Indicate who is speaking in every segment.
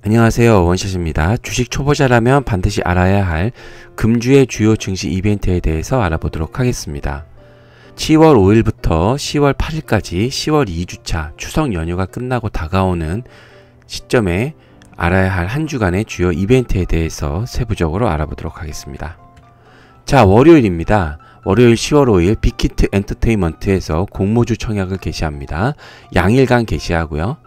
Speaker 1: 안녕하세요, 원샷입니다. 주식 초보자라면 반드시 알아야 할 금주의 주요 증시 이벤트에 대해서 알아보도록 하겠습니다. 10월 5일부터 10월 8일까지 10월 2주차 추석 연휴가 끝나고 다가오는 시점에 알아야 할 한 주간의 주요 이벤트에 대해서 세부적으로 알아보도록 하겠습니다. 자, 월요일입니다. 월요일 10월 5일 빅히트 엔터테인먼트에서 공모주 청약을 개시합니다. 양일간 개시하고요.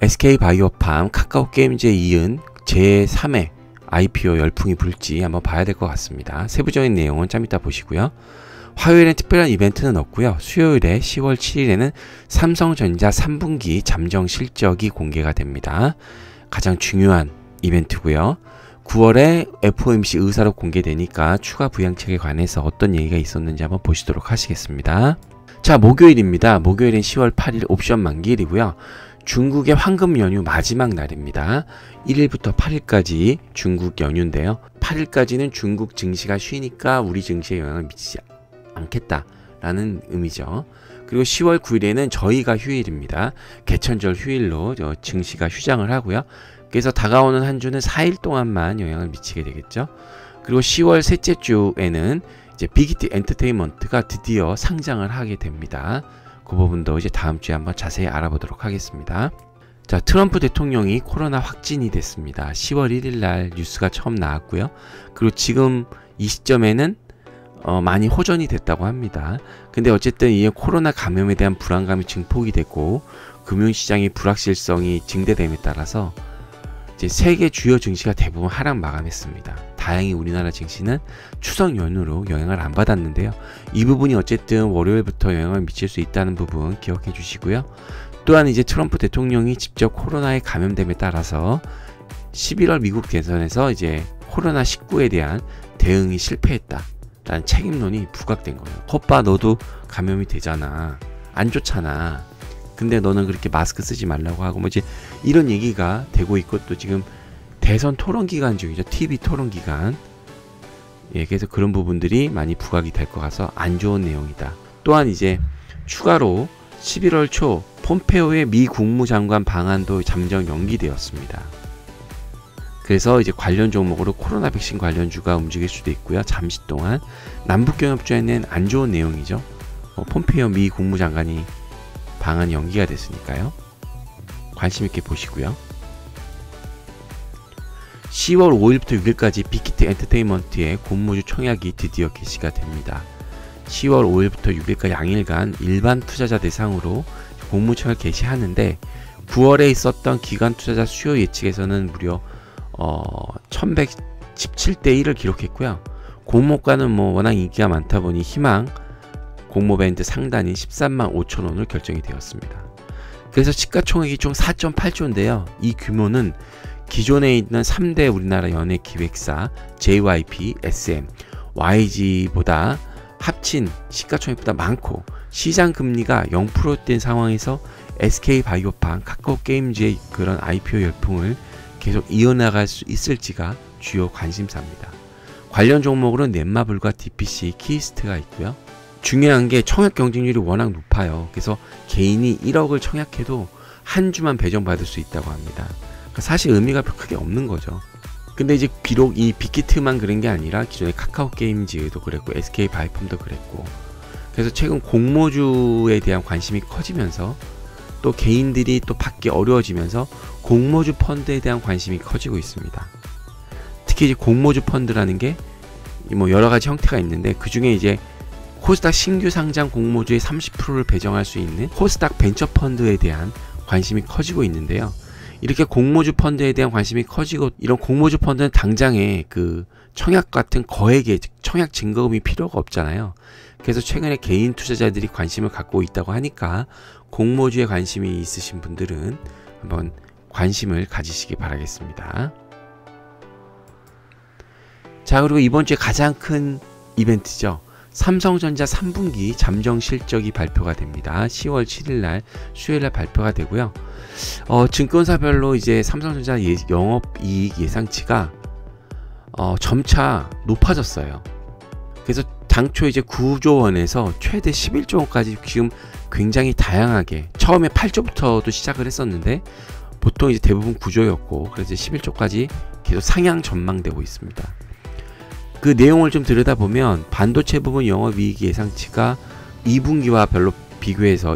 Speaker 1: SK바이오팜, 카카오게임즈에 이은 제3회 IPO 열풍이 불지 한번 봐야 될 것 같습니다. 세부적인 내용은 좀 이따 보시고요. 화요일엔 특별한 이벤트는 없고요. 수요일에 10월 7일에는 삼성전자 3분기 잠정 실적이 공개가 됩니다. 가장 중요한 이벤트고요. 9월에 FOMC 의사로 공개되니까 추가 부양책에 관해서 어떤 얘기가 있었는지 한번 보시도록 하시겠습니다. 자, 목요일입니다. 목요일은 10월 8일 옵션 만기일이고요. 중국의 황금 연휴 마지막 날입니다. 1일부터 8일까지 중국 연휴인데요. 8일까지는 중국 증시가 쉬니까 우리 증시에 영향을 미치지 않겠다라는 의미죠. 그리고 10월 9일에는 저희가 휴일입니다. 개천절 휴일로 증시가 휴장을 하고요. 그래서 다가오는 한 주는 4일 동안만 영향을 미치게 되겠죠. 그리고 10월 셋째 주에는 이제 빅히트 엔터테인먼트가 드디어 상장을 하게 됩니다. 그 부분도 이제 다음 주에 한번 자세히 알아보도록 하겠습니다. 자, 트럼프 대통령이 코로나 확진이 됐습니다. 10월 1일 날 뉴스가 처음 나왔고요. 그리고 지금 이 시점에는 많이 호전이 됐다고 합니다. 근데 어쨌든 이 코로나 감염에 대한 불안감이 증폭이 되고 금융시장의 불확실성이 증대됨에 따라서 이제 세계 주요 증시가 대부분 하락 마감했습니다. 다행히 우리나라 증시는 추석 연휴로 영향을 안 받았는데요. 이 부분이 어쨌든 월요일부터 영향을 미칠 수 있다는 부분 기억해 주시고요. 또한 이제 트럼프 대통령이 직접 코로나에 감염됨에 따라서 11월 미국 대선에서 이제 코로나19에 대한 대응이 실패했다라는 책임론이 부각된 거예요. 오빠 너도 감염이 되잖아. 안 좋잖아. 근데 너는 그렇게 마스크 쓰지 말라고 하고 뭐 이제 이런 얘기가 되고 있고 또 지금 대선 토론 기간 중이죠. TV 토론 기간. 예, 그래서 그런 부분들이 많이 부각이 될 것 같아서 안 좋은 내용이다. 또한 이제 추가로 11월 초 폼페오의 미 국무장관 방한도 잠정 연기되었습니다. 그래서 이제 관련 종목으로 코로나 백신 관련주가 움직일 수도 있고요. 잠시 동안 남북경협주에는 안 좋은 내용이죠. 폼페오 미 국무장관이 방한 연기가 됐으니까요. 관심 있게 보시고요. 10월 5일부터 6일까지 빅히트 엔터테인먼트의 공모주 청약이 드디어 개시가 됩니다. 10월 5일부터 6일까지 양일간 일반 투자자 대상으로 공모 청약 개시하는데 9월에 있었던 기관 투자자 수요 예측에서는 무려 1117대 1을 기록했고요. 공모가는 뭐 워낙 인기가 많다 보니 희망 공모 밴드 상단이 13만 5천원으로 결정이 되었습니다. 그래서 시가총액이 총 4.8조인데요. 이 규모는 기존에 있는 3대 우리나라 연예 기획사 JYP, SM, YG보다 합친 시가총액보다 많고 시장 금리가 0%대인 상황에서 SK바이오팜, 카카오게임즈의 그런 IPO 열풍을 계속 이어나갈 수 있을지가 주요 관심사입니다. 관련 종목으로는 넷마블과 DPC, 키스트가 있고요. 중요한 게 청약 경쟁률이 워낙 높아요. 그래서 개인이 1억을 청약해도 한 주만 배정받을 수 있다고 합니다. 사실 의미가 크게 없는 거죠. 근데 이제 비록 이 빅히트만 그런 게 아니라 기존의 카카오게임즈도 그랬고 SK바이오팜도 그랬고 그래서 최근 공모주에 대한 관심이 커지면서 또 개인들이 또 받기 어려워지면서 공모주 펀드에 대한 관심이 커지고 있습니다. 특히 이제 공모주 펀드라는 게 뭐 여러 가지 형태가 있는데 그 중에 이제 코스닥 신규 상장 공모주의 30%를 배정할 수 있는 코스닥 벤처 펀드에 대한 관심이 커지고 있는데요. 이렇게 공모주 펀드에 대한 관심이 커지고 이런 공모주 펀드는 당장에 그 청약 같은 거액의 청약 증거금이 필요가 없잖아요. 그래서 최근에 개인 투자자들이 관심을 갖고 있다고 하니까 공모주에 관심이 있으신 분들은 한번 관심을 가지시기 바라겠습니다. 자, 그리고 이번 주에 가장 큰 이벤트죠. 삼성전자 3분기 잠정 실적이 발표가 됩니다. 10월 7일날 수요일날 발표가 되고요. 증권사별로 이제 삼성전자 영업이익 예상치가 점차 높아졌어요. 그래서 당초 이제 9조 원에서 최대 11조 원까지 지금 굉장히 다양하게 처음에 8조부터도 시작을 했었는데 보통 이제 대부분 구조였고, 그래서 11조까지 계속 상향 전망되고 있습니다. 그 내용을 좀 들여다보면 반도체 부분 영업이익 예상치가 2분기와 비교해서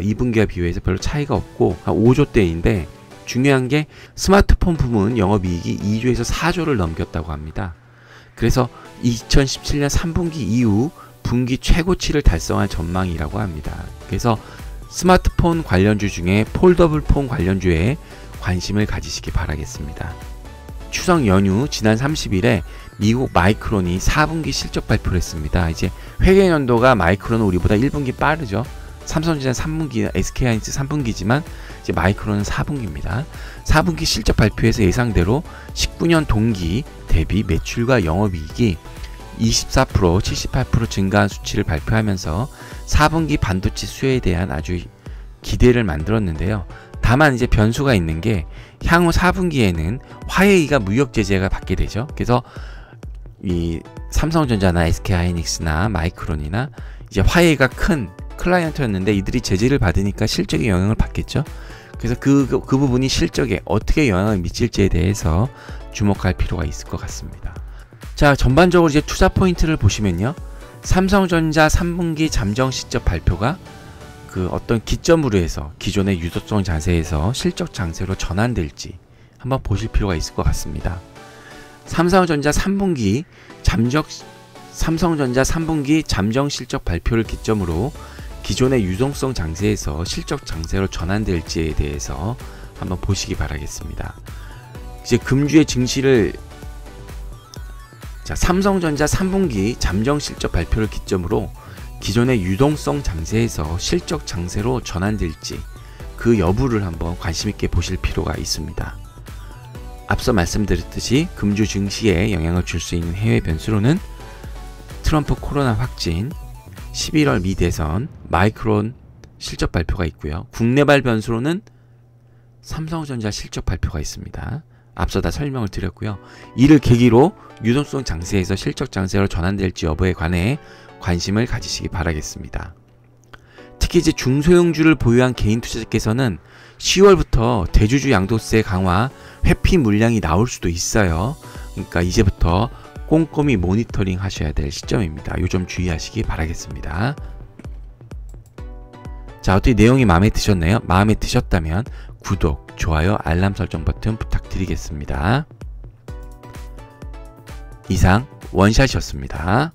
Speaker 1: 별로 차이가 없고 한 5조대인데, 중요한 게 스마트폰 부문 영업이익이 2조에서 4조를 넘겼다고 합니다. 그래서 2017년 3분기 이후 분기 최고치를 달성할 전망이라고 합니다. 그래서 스마트폰 관련주 중에 폴더블 폰 관련주에 관심을 가지시기 바라겠습니다. 추석 연휴 지난 30일에 미국 마이크론이 4분기 실적 발표를 했습니다. 이제 회계연도가 마이크론은 우리보다 1분기 빠르죠. 삼성전자 3분기, SK하이닉스 3분기지만 이제 마이크론은 4분기입니다. 4분기 실적 발표에서 예상대로 19년 동기 대비 매출과 영업이익이 24%, 78% 증가한 수치를 발표하면서 4분기 반도체 수요에 대한 아주 기대를 만들었는데요. 다만 이제 변수가 있는 게 향후 4분기에는 화웨이가 무역 제재가 받게 되죠. 그래서 이 삼성전자나 SK하이닉스나 마이크론이나 이제 화웨이가 큰 클라이언트였는데 이들이 제재를 받으니까 실적에 영향을 받겠죠. 그래서 그 부분이 실적에 어떻게 영향을 미칠지에 대해서 주목할 필요가 있을 것 같습니다. 자, 전반적으로 이제 투자 포인트를 보시면요. 삼성전자 3분기 잠정 실적 발표가 그 어떤 기점으로 해서 기존의 유동성 장세에서 실적 장세로 전환될지 한번 보실 필요가 있을 것 같습니다. 삼성전자 3분기 잠정 실적 발표를 기점으로 기존의 유동성 장세에서 실적 장세로 전환될지에 대해서 한번 보시기 바라겠습니다. 이제 금주의 증시를 삼성전자 3분기 잠정 실적 발표를 기점으로 기존의 유동성 장세에서 실적 장세로 전환될지 그 여부를 한번 관심있게 보실 필요가 있습니다. 앞서 말씀드렸듯이 금주 증시에 영향을 줄 수 있는 해외 변수로는 트럼프 코로나 확진, 11월 미 대선, 마이크론 실적 발표가 있고요. 국내발 변수로는 삼성전자 실적 발표가 있습니다. 앞서 다 설명을 드렸고요. 이를 계기로 유동성 장세에서 실적 장세로 전환될지 여부에 관해 관심을 가지시기 바라겠습니다. 특히 이제 중소형주를 보유한 개인 투자자께서는 10월부터 대주주 양도세 강화 회피 물량이 나올 수도 있어요. 그러니까 이제부터 꼼꼼히 모니터링 하셔야 될 시점입니다. 요 점 주의하시기 바라겠습니다. 자, 어떻게 내용이 마음에 드셨나요? 마음에 드셨다면 구독, 좋아요, 알람 설정 버튼 부탁드리겠습니다. 이상 원샷이었습니다.